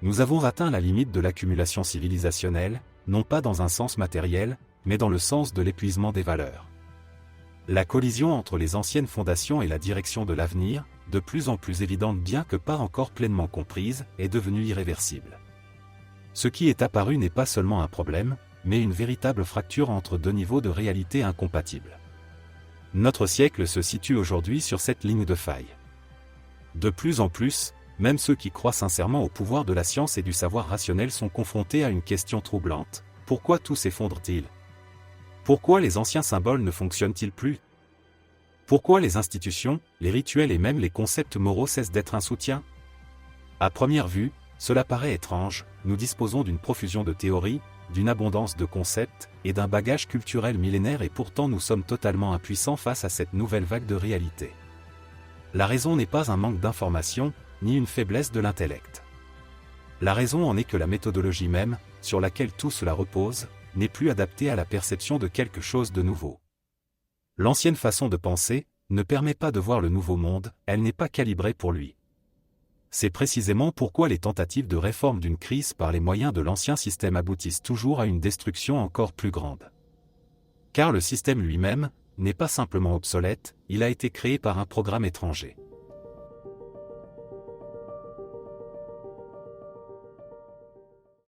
Nous avons atteint la limite de l'accumulation civilisationnelle, non pas dans un sens matériel, mais dans le sens de l'épuisement des valeurs. La collision entre les anciennes fondations et la direction de l'avenir, de plus en plus évidente bien que pas encore pleinement comprise, est devenue irréversible. Ce qui est apparu n'est pas seulement un problème, mais une véritable fracture entre deux niveaux de réalité incompatibles. Notre siècle se situe aujourd'hui sur cette ligne de faille. De plus en plus, même ceux qui croient sincèrement au pouvoir de la science et du savoir rationnel sont confrontés à une question troublante. Pourquoi tout s'effondre-t-il? Pourquoi les anciens symboles ne fonctionnent-ils plus? Pourquoi les institutions, les rituels et même les concepts moraux cessent d'être un soutien? À première vue, cela paraît étrange, nous disposons d'une profusion de théories, d'une abondance de concepts, et d'un bagage culturel millénaire et pourtant nous sommes totalement impuissants face à cette nouvelle vague de réalité. La raison n'est pas un manque d'information, ni une faiblesse de l'intellect. La raison en est que la méthodologie même, sur laquelle tout cela repose, n'est plus adaptée à la perception de quelque chose de nouveau. L'ancienne façon de penser ne permet pas de voir le nouveau monde, elle n'est pas calibrée pour lui. C'est précisément pourquoi les tentatives de réforme d'une crise par les moyens de l'ancien système aboutissent toujours à une destruction encore plus grande. Car le système lui-même n'est pas simplement obsolète, il a été créé par un programme étranger.